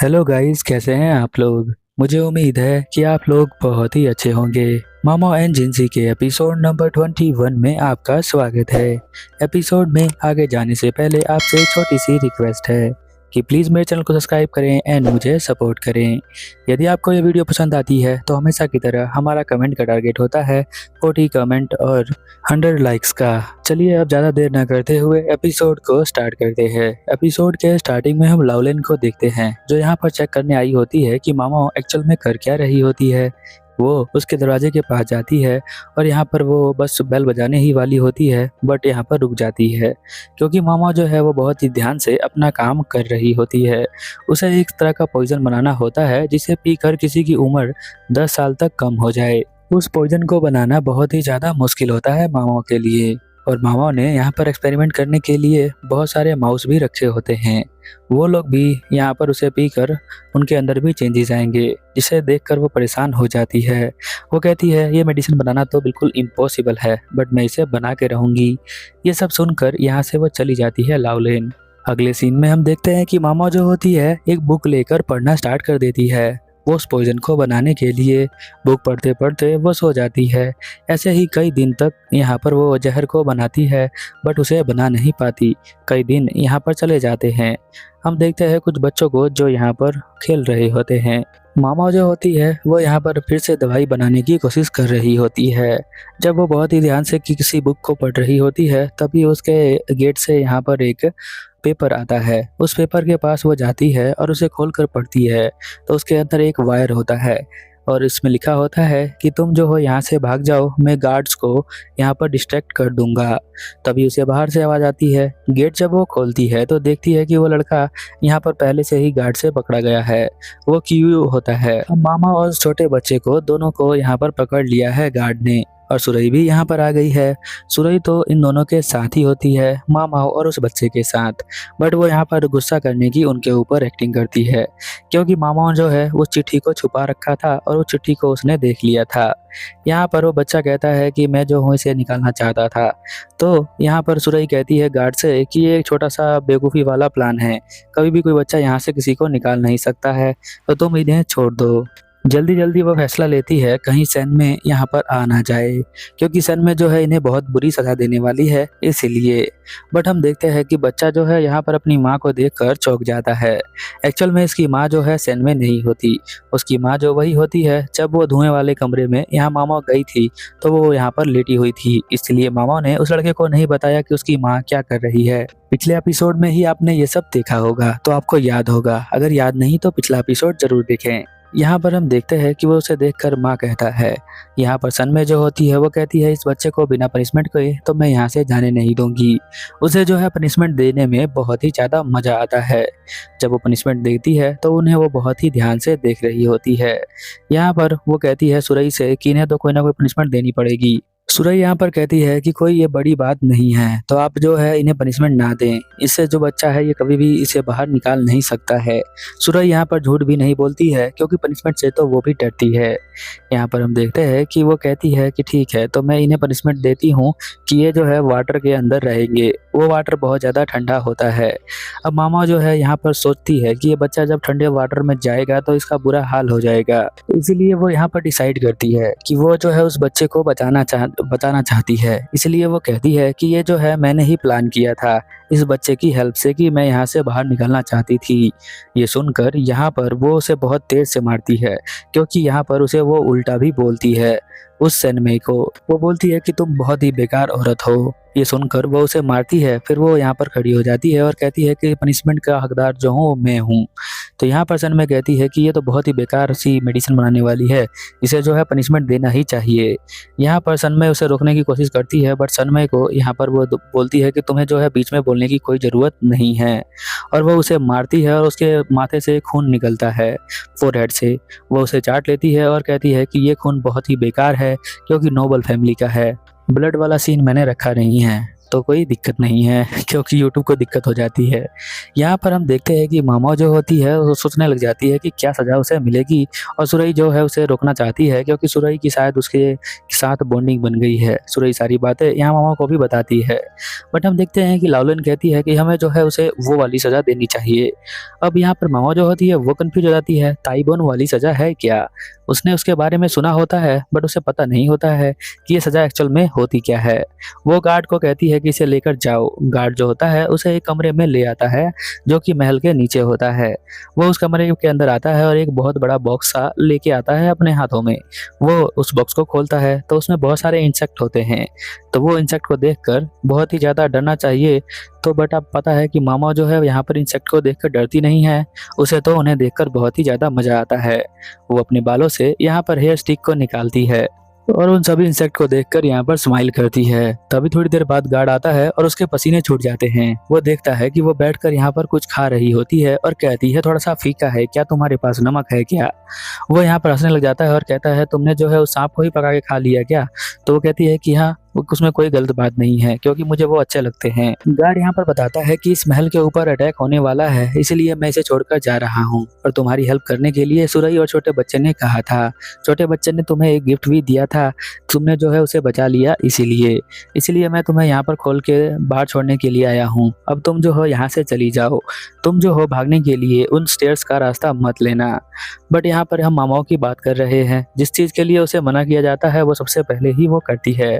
Hello guys, कैसे हैं आप लोग। मुझे उम्मीद है कि आप लोग बहुत ही अच्छे होंगे। मामा एंड जिंसी के एपिसोड नंबर 21 में आपका स्वागत है। एपिसोड में आगे जाने से पहले आपसे एक छोटी सी रिक्वेस्ट है कि प्लीज़ मेरे चैनल को सब्सक्राइब करें एंड मुझे सपोर्ट करें। यदि आपको ये वीडियो पसंद आती है तो हमेशा की तरह हमारा कमेंट का टारगेट होता है 40 कमेंट और 100 लाइक्स का। चलिए अब ज़्यादा देर न करते हुए एपिसोड को स्टार्ट करते हैं। एपिसोड के स्टार्टिंग में हम लाउलेन को देखते हैं जो यहाँ पर चेक करने आई होती है कि मामा एक्चुअल में कर क्या रही होती है। वो उसके दरवाजे के पास जाती है और यहाँ पर वो बस बेल बजाने ही वाली होती है, बट यहाँ पर रुक जाती है क्योंकि मामा जो है वो बहुत ही ध्यान से अपना काम कर रही होती है। उसे एक तरह का पॉइजन बनाना होता है जिसे पीकर किसी की उम्र 10 साल तक कम हो जाए। उस पॉइजन को बनाना बहुत ही ज़्यादा मुश्किल होता है मामा के लिए, और मामा ने यहाँ पर एक्सपेरिमेंट करने के लिए बहुत सारे माउस भी रखे होते हैं। वो लोग भी यहाँ पर उसे पीकर उनके अंदर भी चेंजेस आएंगे, जिसे देखकर वो परेशान हो जाती है। वो कहती है ये मेडिसिन बनाना तो बिल्कुल इम्पॉसिबल है, बट मैं इसे बना के रहूँगी। ये सब सुनकर यहाँ से वो चली जाती है लाउलेन। अगले सीन में हम देखते हैं कि मामा जो होती है एक बुक लेकर पढ़ना स्टार्ट कर देती है। वो उस पॉइजन को बनाने के लिए बुक पढ़ते पढ़ते वो सो जाती है। ऐसे ही कई दिन तक यहाँ पर वो जहर को बनाती है, बट उसे बना नहीं पाती। कई दिन यहाँ पर चले जाते हैं। हम देखते हैं कुछ बच्चों को जो यहाँ पर खेल रहे होते हैं। मामा जो होती है वो यहाँ पर फिर से दवाई बनाने की कोशिश कर रही होती है। जब वो बहुत ही ध्यान से किसी बुक को पढ़ रही होती है तभी उसके गेट से यहाँ पर एक पेपर आता है। उस पेपर के पास वो जाती है और उसे खोलकर पढ़ती है तो उसके अंदर एक वायर होता है और इसमें लिखा होता है कि तुम जो हो यहाँ से भाग जाओ, मैं गार्ड्स को यहाँ पर डिस्ट्रैक्ट कर दूंगा। तभी उसे बाहर से आवाज़ आती है। गेट जब वो खोलती है तो देखती है कि वो लड़का यहाँ पर पहले से ही गार्ड से पकड़ा गया है। वो क्यू होता है। अब मामा और छोटे बच्चे को दोनों को यहाँ पर पकड़ लिया है गार्ड ने, और सुरई भी यहाँ पर आ गई है। सुरई तो इन दोनों के साथ ही होती है, मामा और उस बच्चे के साथ। बट वो यहाँ पर गुस्सा करने की उनके ऊपर एक्टिंग करती है क्योंकि मामा जो है वो चिट्ठी को छुपा रखा था और उस चिट्ठी को उसने देख लिया था। यहाँ पर वो बच्चा कहता है कि मैं जो हूँ इसे निकालना चाहता था। तो यहाँ पर सुरई कहती है गार्ड से कि ये एक छोटा सा बेवकूफ़ी वाला प्लान है, कभी भी कोई बच्चा यहाँ से किसी को निकाल नहीं सकता है, तो तुम इन्हें छोड़ दो। जल्दी जल्दी वो फैसला लेती है कहीं सन में यहाँ पर आ ना जाए, क्योंकि सन में जो है इन्हें बहुत बुरी सजा देने वाली है इसीलिए। बट हम देखते हैं कि बच्चा जो है यहाँ पर अपनी माँ को देखकर चौंक जाता है। एक्चुअल में इसकी माँ जो है सन में नहीं होती, उसकी माँ जो वही होती है जब वो धुएं वाले कमरे में यहाँ मामा गई थी तो वो यहाँ पर लेटी हुई थी। इसलिए मामा ने उस लड़के को नहीं बताया कि उसकी माँ क्या कर रही है। पिछले एपिसोड में ही आपने ये सब देखा होगा तो आपको याद होगा, अगर याद नहीं तो पिछला एपिसोड जरूर देखें। यहाँ पर हम देखते हैं कि वो उसे देखकर माँ कहता है। यहाँ पर सन में जो होती है वो कहती है इस बच्चे को बिना पनिशमेंट के तो मैं यहाँ से जाने नहीं दूंगी। उसे जो है पनिशमेंट देने में बहुत ही ज़्यादा मज़ा आता है। जब वो पनिशमेंट देती है तो उन्हें वो बहुत ही ध्यान से देख रही होती है। यहाँ पर वो कहती है सुरई से कि इन्हें तो कोई ना कोई पनिशमेंट देनी पड़ेगी। सुरई यहाँ पर कहती है कि कोई ये बड़ी बात नहीं है तो आप जो है इन्हें पनिशमेंट ना दें, इससे जो बच्चा है ये कभी भी इसे बाहर निकाल नहीं सकता है। सुरई यहाँ पर झूठ भी नहीं बोलती है क्योंकि पनिशमेंट से तो वो भी डरती है। यहाँ पर हम देखते हैं कि वो कहती है कि ठीक है तो मैं इन्हें पनिशमेंट देती हूँ कि ये जो है वाटर के अंदर रहेंगे। वो वाटर बहुत ज़्यादा ठंडा होता है। अब मामा जो है यहाँ पर सोचती है कि ये बच्चा जब ठंडे वाटर में जाएगा तो इसका बुरा हाल हो जाएगा, इसीलिए वो यहाँ पर डिसाइड करती है कि वो जो है उस बच्चे को बताना चाहती है। इसलिए वो कहती है कि ये जो है मैंने ही प्लान किया था इस बच्चे की हेल्प से कि मैं यहाँ से बाहर निकलना चाहती थी। ये सुनकर यहाँ पर वो उसे बहुत तेज से मारती है क्योंकि यहाँ पर उसे वो उल्टा भी बोलती है उस सैनमई को। वो बोलती है कि तुम बहुत ही बेकार औरत हो। ये सुनकर वो उसे मारती है। फिर वो यहाँ पर खड़ी हो जाती है और कहती है कि पनिशमेंट का हकदार जो हूँ मैं हूँ। तो यहाँ पर सैनमई कहती है कि ये तो बहुत ही बेकार सी मेडिसिन बनाने वाली है, इसे जो है पनिशमेंट देना ही चाहिए। यहाँ पर सैनमई उसे रोकने की कोशिश करती है, बट सैनमई को यहाँ पर वो बोलती है कि तुम्हें जो है बीच में बोलने की कोई ज़रूरत नहीं है, और वो उसे मारती है और उसके माथे से खून निकलता है फोरहेड से। वो उसे चाट लेती है और कहती है कि ये खून बहुत ही बेकार है क्योंकि नोबल फैमिली का है, ब्लड वाला सीन मैंने रखा नहीं है। तो कोई दिक्कत नहीं है क्योंकि यूट्यूब को दिक्कत हो जाती है। यहाँ पर हम देखते हैं कि मामा जो होती है वो सोचने लग जाती है कि क्या सज़ा उसे मिलेगी, और सुरई जो है उसे रोकना चाहती है क्योंकि सुरई की शायद उसके साथ बॉन्डिंग बन गई है। सुरई सारी बातें यहाँ मामा को भी बताती है, बट हम देखते हैं कि लाउलिन कहती है कि हमें जो है उसे वो वाली सज़ा देनी चाहिए। अब यहाँ पर मामा जो होती है वो कन्फ्यूज हो जाती है, ताइबोन वाली सज़ा है क्या? उसने उसके बारे में सुना होता है बट उसे पता नहीं होता है कि ये सज़ा एक्चुअल में होती क्या है। वो गार्ड को कहती है कि इसे लेकर जाओ। गार्ड जो होता है उसे एक कमरे में ले आता है जो कि महल के नीचे होता है। वो उस कमरे के अंदर आता है और एक बहुत बड़ा बॉक्स सा लेके आता है अपने हाथों में। वो उस बॉक्स को खोलता है तो उसमें बहुत सारे इंसेक्ट होते हैं। तो वो इंसेक्ट को देखकर बहुत ही ज़्यादा डरना चाहिए, तो बट अब पता है कि मामा जो है यहाँ पर इंसेक्ट को देखकर डरती नहीं है, उसे तो उन्हें देखकर बहुत ही ज़्यादा मज़ा आता है। वो अपने बालों से यहाँ पर हेयर स्टिक को निकालती है और उन सभी इंसेक्ट को देखकर यहाँ पर स्माइल करती है। तभी थोड़ी देर बाद गार्ड आता है और उसके पसीने छूट जाते हैं। वो देखता है कि वो बैठकर यहाँ पर कुछ खा रही होती है और कहती है थोड़ा सा फीका है क्या, तुम्हारे पास नमक है क्या? वो यहाँ पर हंसने लग जाता है और कहता है तुमने जो है उस सांप को ही पका के खा लिया क्या? तो वो कहती है कि हाँ, उसमें कोई गलत बात नहीं है क्योंकि मुझे वो अच्छे लगते हैं। गार्ड यहाँ पर बताता है कि इस महल के ऊपर अटैक होने वाला है, इसलिए मैं इसे छोड़कर जा रहा हूँ और तुम्हारी हेल्प करने के लिए सुरई और छोटे बच्चे ने कहा था। छोटे बच्चे ने तुम्हें एक गिफ्ट भी दिया था, तुमने जो है उसे बचा लिया, इसीलिए मैं तुम्हें यहाँ पर खोल के बाहर छोड़ने के लिए आया हूँ। अब तुम जो हो यहाँ से चली जाओ। तुम जो हो भागने के लिए उन स्टेयर्स का रास्ता मत लेना। बट यहाँ पर हम मामाओं की बात कर रहे हैं, जिस चीज़ के लिए उसे मना किया जाता है वो सबसे पहले ही वो करती है।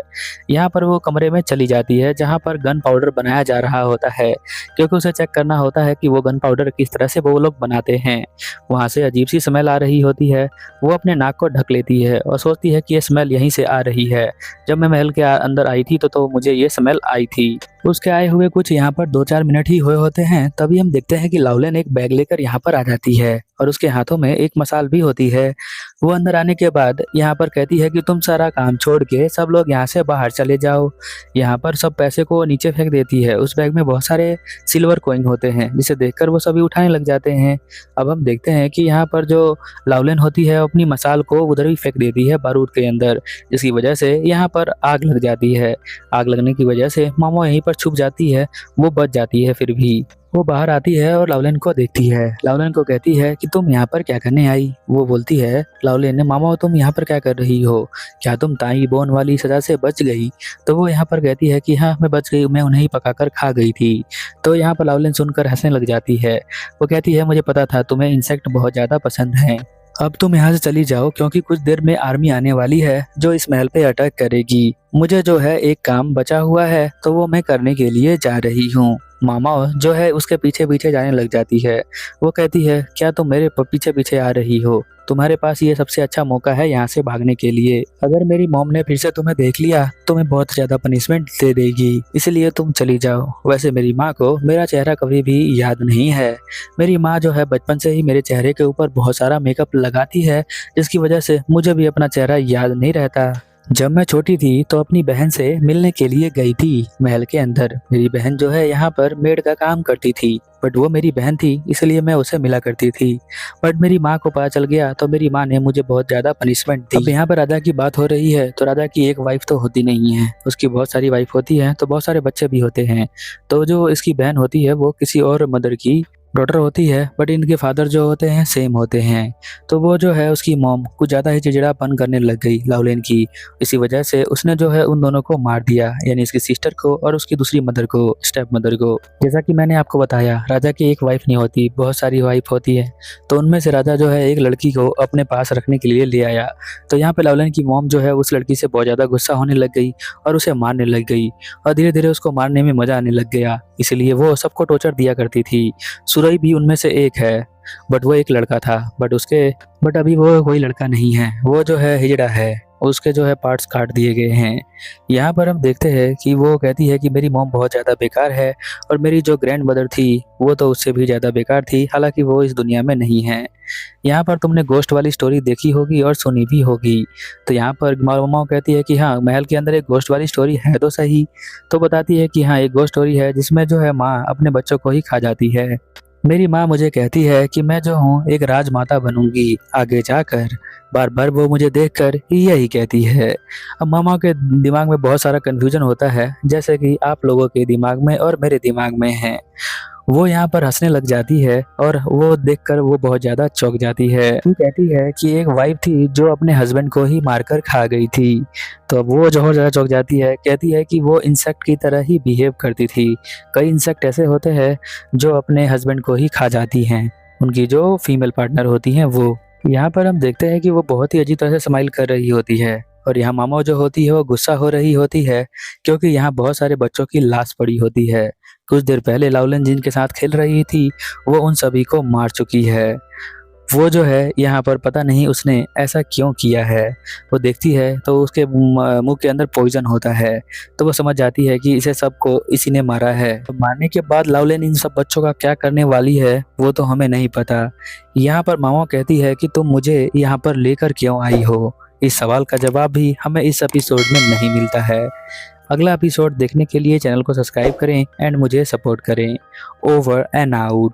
यहाँ पर वो कमरे में चली जाती है जहाँ पर गन पाउडर बनाया जा रहा होता है, क्योंकि उसे चेक करना होता है कि वो गन पाउडर किस तरह से वो लोग बनाते हैं। वहाँ से अजीब सी स्मेल आ रही होती है। वो अपने नाक को ढक लेती है और सोचती है कि ये स्मेल यहीं से आ रही है। जब मैं महल के अंदर आई थी तो मुझे ये स्मेल आई थी। उसके आए हुए कुछ यहाँ पर 2-4 मिनट ही हुए होते हैं, तभी हम देखते हैं कि लाउलिन एक बैग लेकर यहाँ पर आ जाती है और उसके हाथों में एक मसाल भी होती है। वो अंदर आने के बाद यहाँ पर कहती है कि तुम सारा काम छोड़ के सब लोग यहाँ से बाहर चले जाओ। यहाँ पर सब पैसे को नीचे फेंक देती है। उस बैग में बहुत सारे सिल्वर कॉइन होते हैं, जिसे देखकर वो सभी उठाने लग जाते हैं। अब हम देखते हैं कि यहाँ पर जो लाउलिन होती है अपनी मसाल को उधर ही फेंक देती है बारूद के अंदर, जिसकी वजह से यहाँ पर आग लग जाती है। आग लगने की वजह से मामा यहीं पर छुप जाती है, वो बच जाती है। फिर भी वो बाहर आती है और लाउलिन को देखती है। लाउलिन को कहती है कि तुम यहाँ पर क्या करने आई? वो बोलती है लाउलिन ने, मामा तुम यहाँ पर क्या कर रही हो? क्या तुम ताई बोन वाली सजा से बच गई? तो वो यहाँ पर कहती है कि हाँ मैं बच गई, मैं उन्हें ही पकाकर खा गई थी। तो यहाँ पर लाउलिन सुनकर हंसने लग जाती है। वो कहती है मुझे पता था तुम्हें इंसेक्ट बहुत ज़्यादा पसंद हैं। अब तुम यहाँ से चली जाओ क्योंकि कुछ देर में आर्मी आने वाली है जो इस महल पे अटैक करेगी। मुझे जो है एक काम बचा हुआ है तो वो मैं करने के लिए जा रही हूँ। मामा जो है उसके पीछे पीछे जाने लग जाती है। वो कहती है क्या तुम मेरे पीछे पीछे आ रही हो? तुम्हारे पास ये सबसे अच्छा मौका है यहाँ से भागने के लिए। अगर मेरी मॉम ने फिर से तुम्हें देख लिया तो मैं बहुत ज़्यादा पनिशमेंट दे देगी, इसलिए तुम चली जाओ। वैसे मेरी माँ को मेरा चेहरा कभी भी याद नहीं है। मेरी माँ जो है बचपन से ही मेरे चेहरे के ऊपर बहुत सारा मेकअप लगाती है, जिसकी वजह से मुझे भी अपना चेहरा याद नहीं रहता। जब मैं छोटी थी तो अपनी बहन से मिलने के लिए गई थी महल के अंदर। मेरी बहन जो है यहाँ पर मेड का काम करती थी, बट वो मेरी बहन थी इसलिए मैं उसे मिला करती थी। बट मेरी माँ को पता चल गया तो मेरी माँ ने मुझे बहुत ज़्यादा पनिशमेंट दी। अब यहाँ पर राजा की बात हो रही है तो राजा की एक वाइफ तो होती नहीं है, उसकी बहुत सारी वाइफ होती है, तो बहुत सारे बच्चे भी होते हैं। तो जो इसकी बहन होती है वो किसी और मदर की डॉटर होती है, बट इनके फादर जो होते हैं सेम होते हैं। तो वो जो है उसकी मॉम कुछ ज़्यादा ही चिड़चिड़ापन करने लग गई लाउलिन की। इसी वजह से उसने जो है उन दोनों को मार दिया, यानी इसकी सिस्टर को और उसकी दूसरी मदर को, स्टेप मदर को। जैसा कि मैंने आपको बताया राजा की एक वाइफ नहीं होती, बहुत सारी वाइफ होती है। तो उनमें से राजा जो है एक लड़की को अपने पास रखने के लिए ले आया। तो यहाँ पे लाउलिन की मॉम जो है उस लड़की से बहुत ज़्यादा गुस्सा होने लग गई और उसे मारने लग गई, और धीरे धीरे उसको मारने में मज़ा आने लग गया। इसलिए वो सबको टॉर्चर दिया करती थी। सुरई भी उनमें से एक है, बट वो एक लड़का था, बट अभी वो कोई लड़का नहीं है, वो जो है हिजड़ा है, उसके जो है पार्ट्स काट दिए गए हैं। यहाँ पर हम देखते हैं कि वो कहती है कि मेरी मॉम बहुत ज़्यादा बेकार है और मेरी जो ग्रैंड मदर थी वो तो उससे भी ज़्यादा बेकार थी, हालांकि वो इस दुनिया में नहीं है। यहाँ पर तुमने गोश्त वाली स्टोरी देखी होगी और सुनी भी होगी। तो यहाँ पर मॉम कहती है कि हाँ महल के अंदर एक गोश्त वाली स्टोरी है तो सही। तो बताती है कि हाँ एक गोश्त स्टोरी है जिसमें जो है माँ अपने बच्चों को ही खा जाती है। मेरी माँ मुझे कहती है कि मैं जो हूँ एक राजमाता बनूंगी आगे जाकर। बार बार वो मुझे देखकर यही कहती है। अब मामा के दिमाग में बहुत सारा कन्फ्यूजन होता है, जैसे कि आप लोगों के दिमाग में और मेरे दिमाग में है। वो यहाँ पर हंसने लग जाती है और वो देखकर वो बहुत ज्यादा चौंक जाती है। वो कहती है कि एक वाइफ थी जो अपने हस्बैंड को ही मारकर खा गई थी। तो अब वो जो ज्यादा चौंक जाती है, कहती है कि वो इंसेक्ट की तरह ही बिहेव करती थी। कई इंसेक्ट ऐसे होते हैं जो अपने हस्बैंड को ही खा जाती हैं, उनकी जो फीमेल पार्टनर होती हैं वो। यहाँ पर हम देखते हैं कि वो बहुत ही अजीब तरह से स्माइल कर रही होती है और यहाँ मामा जो होती है वो गुस्सा हो रही होती है, क्योंकि यहाँ बहुत सारे बच्चों की लाश पड़ी होती है। कुछ देर पहले लाउलन जिनके साथ खेल रही थी वो उन सभी को मार चुकी है। वो जो है यहाँ पर पता नहीं उसने ऐसा क्यों किया है। वो देखती है तो उसके मुंह के अंदर पॉइजन होता है, तो वो समझ जाती है कि इसे सबको इसी ने मारा है। तो मारने के बाद लाउलेन इन सब बच्चों का क्या करने वाली है वो तो हमें नहीं पता। यहाँ पर मामा कहती है कि तुम मुझे यहाँ पर लेकर क्यों आई हो। इस सवाल का जवाब भी हमें इस एपिसोड में नहीं मिलता है। अगला एपिसोड देखने के लिए चैनल को सब्सक्राइब करें एंड मुझे सपोर्ट करें। Over and out.